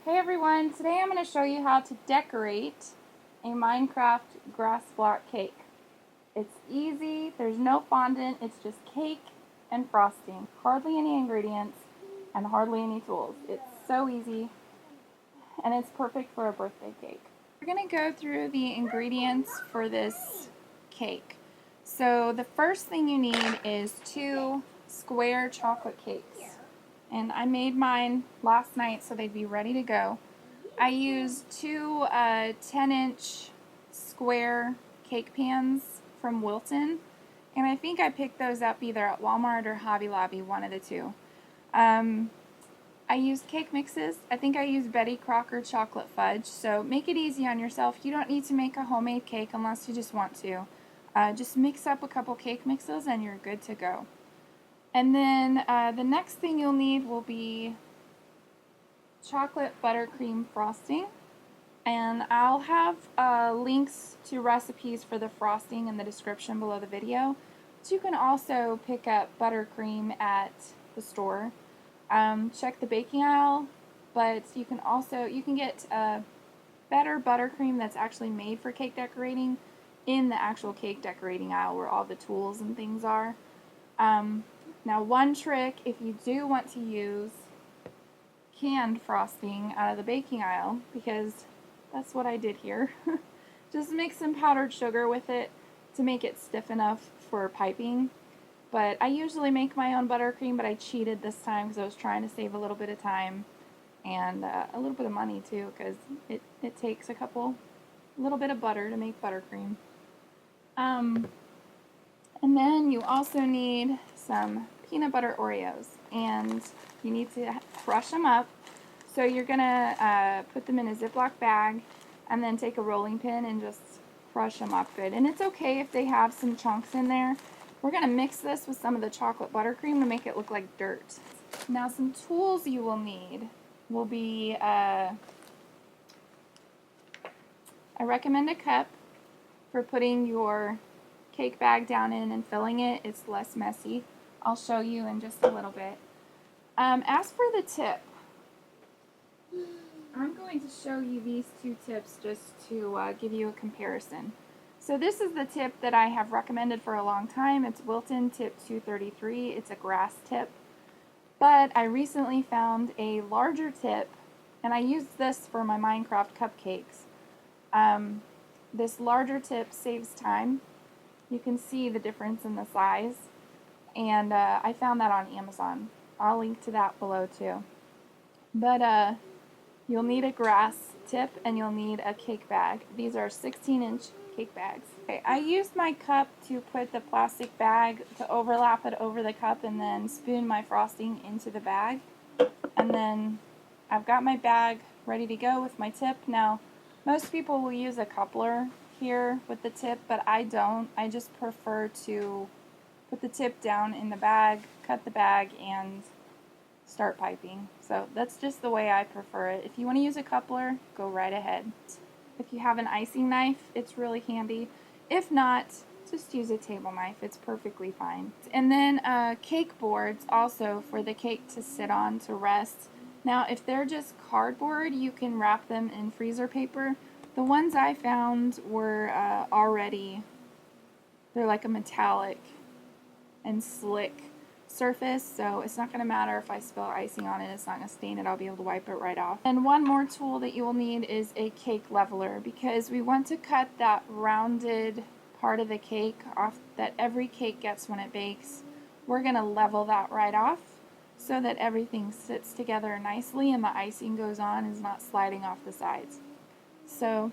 Hey everyone, today I'm going to show you how to decorate a Minecraft grass block cake. It's easy, there's no fondant, it's just cake and frosting. Hardly any ingredients and hardly any tools. It's so easy and it's perfect for a birthday cake. We're going to go through the ingredients for this cake. So the first thing you need is 2 square chocolate cakes. And I made mine last night so they'd be ready to go. I used 2 10-inch square cake pans from Wilton, and I think I picked those up either at Walmart or Hobby Lobby, one of the two. I used cake mixes. I think I used Betty Crocker chocolate fudge, so make it easy on yourself. You don't need to make a homemade cake unless you just want to. Just mix up a couple cake mixes and you're good to go. And then the next thing you'll need will be chocolate buttercream frosting. And I'll have links to recipes for the frosting in the description below the video. But you can also pick up buttercream at the store. Check the baking aisle, but you can get better buttercream that's actually made for cake decorating in the actual cake decorating aisle where all the tools and things are. Now, one trick, if you do want to use canned frosting out of the baking aisle, because that's what I did here, just mix some powdered sugar with it to make it stiff enough for piping. But I usually make my own buttercream, but I cheated this time because I was trying to save a little bit of time and a little bit of money too, because it takes a little bit of butter to make buttercream. And then you also need some peanut butter Oreos, and you need to crush them up. So you're going to put them in a Ziploc bag and then take a rolling pin and just crush them up good. And it's okay if they have some chunks in there. We're going to mix this with some of the chocolate buttercream to make it look like dirt. Now some tools you will need will be, I recommend a cup for putting your cake bag down in and filling it. It's less messy. I'll show you in just a little bit. As for the tip, I'm going to show you these 2 tips just to give you a comparison. So this is the tip that I have recommended for a long time. It's Wilton tip 233. It's a grass tip. But I recently found a larger tip, and I used this for my Minecraft cupcakes. This larger tip saves time. You can see the difference in the size, and I found that on Amazon. I'll link to that below too. But you'll need a grass tip and you'll need a cake bag. These are 16-inch cake bags. Okay, I used my cup to put the plastic bag to overlap it over the cup and then spoon my frosting into the bag. And then I've got my bag ready to go with my tip. Now, most people will use a coupler here with the tip, but I don't. I just prefer to put the tip down in the bag, cut the bag, and start piping. So that's just the way I prefer it. If you want to use a coupler, go right ahead. If you have an icing knife, it's really handy. If not, just use a table knife. It's perfectly fine. And then cake boards also for the cake to sit on to rest. Now, if they're just cardboard, you can wrap them in freezer paper. The ones I found were they're like a metallic and slick surface, so it's not going to matter if I spill icing on it. It's not going to stain it. I'll be able to wipe it right off. And one more tool that you will need is a cake leveler, because we want to cut that rounded part of the cake off that every cake gets when it bakes. We're going to level that right off so that everything sits together nicely and the icing goes on and is not sliding off the sides. So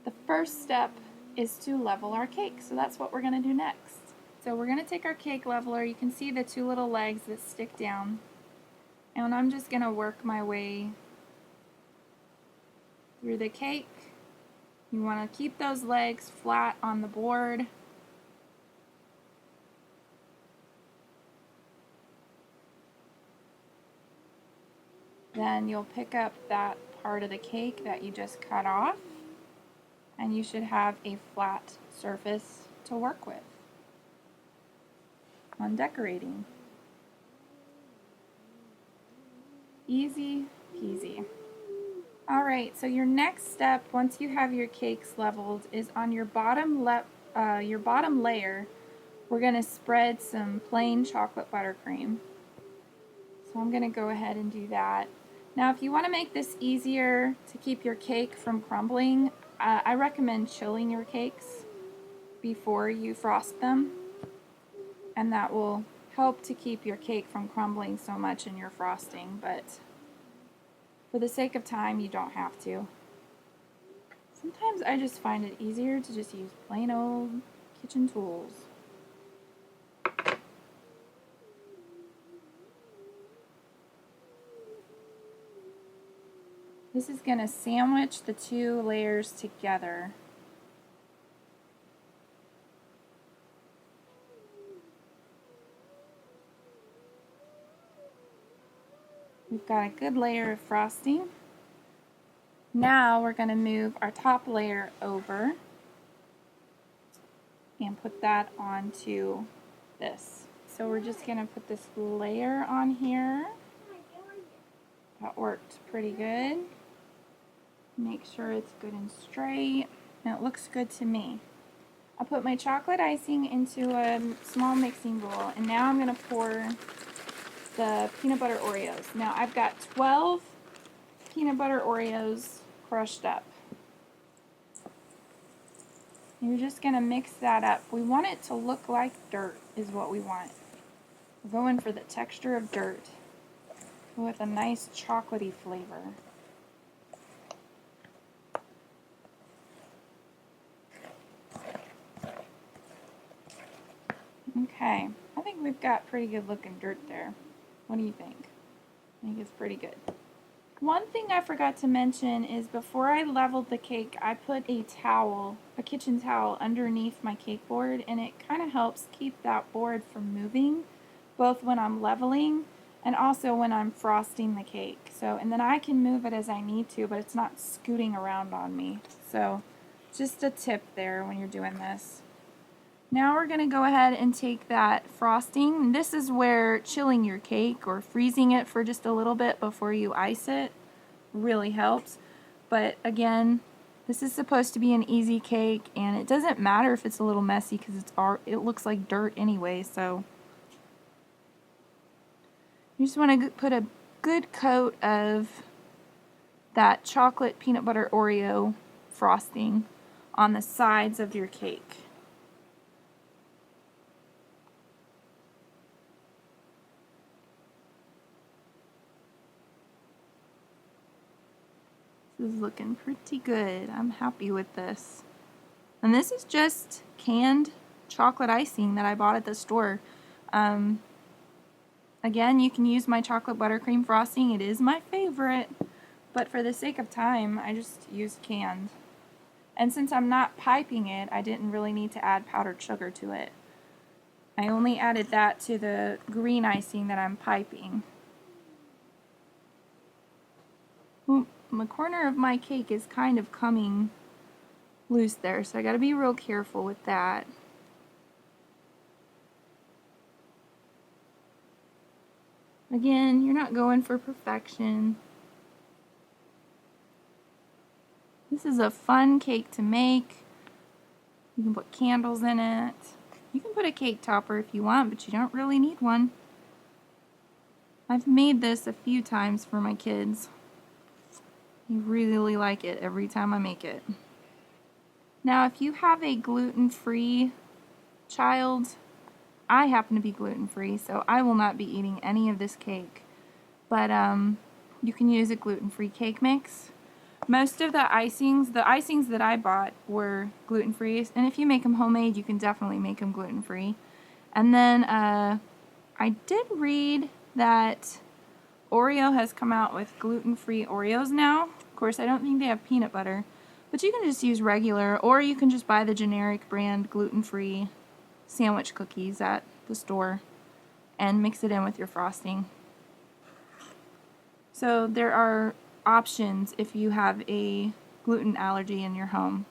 the first step is to level our cake. So that's what we're going to do next. So we're going to take our cake leveler. You can see the 2 little legs that stick down. And I'm just going to work my way through the cake. You want to keep those legs flat on the board. Then you'll pick up that part of the cake that you just cut off, and you should have a flat surface to work with on decorating. Easy peasy. Alright, so your next step, once you have your cakes leveled, is on your bottom layer, we're going to spread some plain chocolate buttercream. So I'm going to go ahead and do that. Now if you want to make this easier to keep your cake from crumbling, I recommend chilling your cakes before you frost them, and that will help to keep your cake from crumbling so much in your frosting, but for the sake of time, you don't have to. Sometimes I just find it easier to just use plain old kitchen tools. This is going to sandwich the two layers together. We've got a good layer of frosting. Now we're going to move our top layer over and put that onto this. So we're just going to put this layer on here. That worked pretty good. Make sure it's good and straight, and it looks good to me. I put my chocolate icing into a small mixing bowl, and now I'm going to pour the peanut butter Oreos. Now I've got 12 peanut butter Oreos crushed up. You're just going to mix that up. We want it to look like dirt is what we want. We're going for the texture of dirt with a nice chocolatey flavor. Okay, I think we've got pretty good looking dirt there. What do you think? I think it's pretty good. One thing I forgot to mention is before I leveled the cake, I put a kitchen towel underneath my cake board, and it kind of helps keep that board from moving, both when I'm leveling and also when I'm frosting the cake. And then I can move it as I need to, but it's not scooting around on me. So just a tip there when you're doing this. Now we're going to go ahead and take that frosting. This is where chilling your cake or freezing it for just a little bit before you ice it really helps. But again, this is supposed to be an easy cake, and it doesn't matter if it's a little messy because it looks like dirt anyway. So you just want to put a good coat of that chocolate peanut butter Oreo frosting on the sides of your cake. This is looking pretty good. I'm happy with this. And this is just canned chocolate icing that I bought at the store. Again, you can use my chocolate buttercream frosting. It is my favorite, but for the sake of time, I just used canned. And since I'm not piping it, I didn't really need to add powdered sugar to it. I only added that to the green icing that I'm piping. The corner of my cake is kind of coming loose there, so I got to be real careful with that. Again, you're not going for perfection. This is a fun cake to make. You can put candles in it. You can put a cake topper if you want, but you don't really need one. I've made this a few times for my kids. They really like it every time I make it. Now, if you have a gluten-free child, I happen to be gluten-free, so I will not be eating any of this cake. But you can use a gluten-free cake mix. Most of the icings that I bought were gluten-free, and if you make them homemade, you can definitely make them gluten-free. And then I did read that Oreo has come out with gluten-free Oreos now. Of course, I don't think they have peanut butter, but you can just use regular, or you can just buy the generic brand gluten-free sandwich cookies at the store and mix it in with your frosting. So there are options if you have a gluten allergy in your home.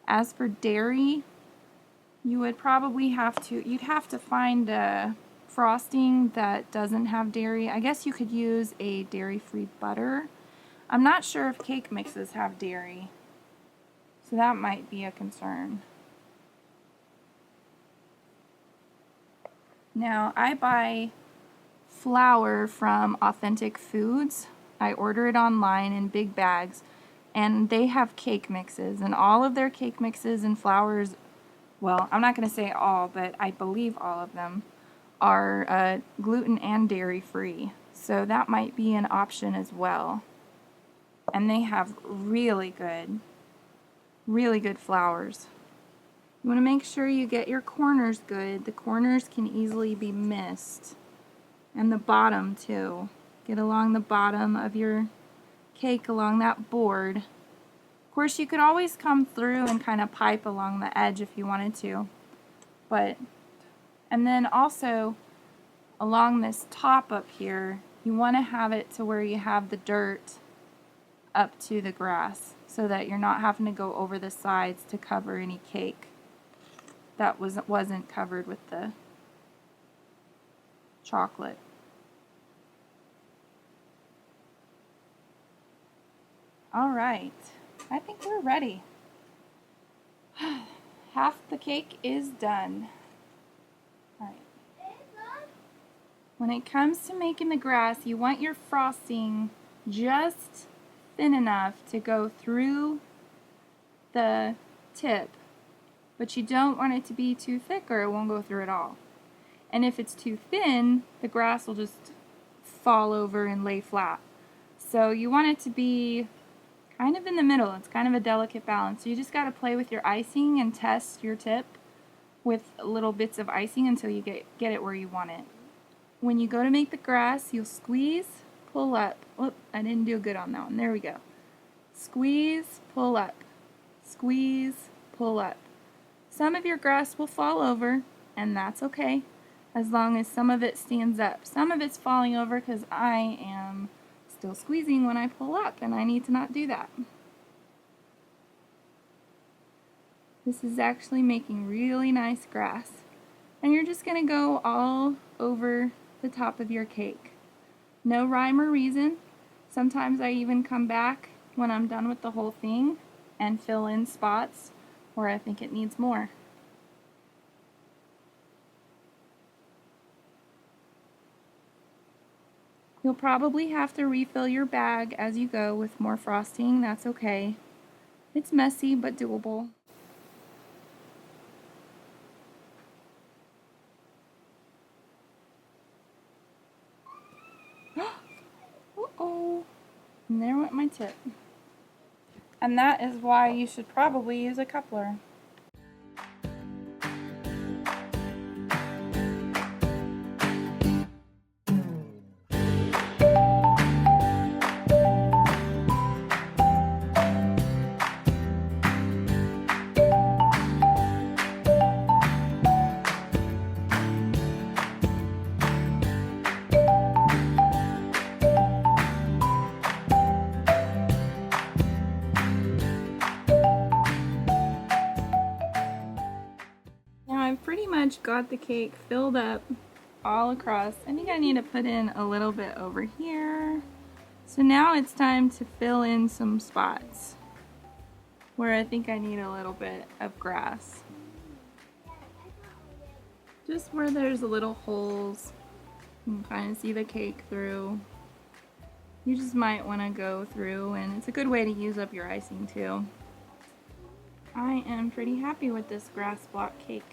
As for dairy, you would probably have to find a frosting that doesn't have dairy. I guess you could use a dairy-free butter. I'm not sure if cake mixes have dairy, so that might be a concern. Now, I buy flour from Authentic Foods. I order it online in big bags, and they have cake mixes, and all of their cake mixes and flours, well, I'm not going to say all, but I believe all of them are gluten and dairy free, so that might be an option as well. And they have really good flours. You want to make sure you get your corners good. The corners can easily be missed. And the bottom too. Get along the bottom of your cake along that board. Of course, you could always come through and kind of pipe along the edge if you wanted to. And then also along this top up here, you want to have it to where you have the dirt up to the grass so that you're not having to go over the sides to cover any cake that wasn't covered with the chocolate. All right, I think we're ready. Half the cake is done. All right. When it comes to making the grass, you want your frosting just thin enough to go through the tip, but you don't want it to be too thick or it won't go through at all. And if it's too thin, the grass will just fall over and lay flat. So you want it to be kind of in the middle. It's kind of a delicate balance. So you just got to play with your icing and test your tip with little bits of icing until you get it where you want it. When you go to make the grass, you'll squeeze, pull up. Whoop, I didn't do good on that one. There we go. Squeeze, pull up. Squeeze, pull up. Some of your grass will fall over, and that's okay, as long as some of it stands up. Some of it's falling over because I am still squeezing when I pull up, and I need to not do that. This is actually making really nice grass. And you're just going to go all over the top of your cake. No rhyme or reason. Sometimes I even come back when I'm done with the whole thing and fill in spots where I think it needs more. You'll probably have to refill your bag as you go with more frosting. That's okay. It's messy but doable. Uh-oh. And there went my tip. And that is why you should probably use a coupler. Pretty much got the cake filled up all across. I think I need to put in a little bit over here. So now it's time to fill in some spots where I think I need a little bit of grass. Just where there's little holes, you can kind of see the cake through. You just might want to go through, and it's a good way to use up your icing too. I am pretty happy with this grass block cake.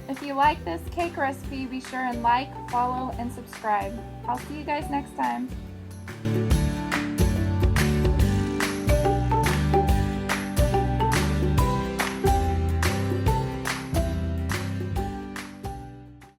If you like this cake recipe, be sure and like, follow, and subscribe. I'll see you guys next time.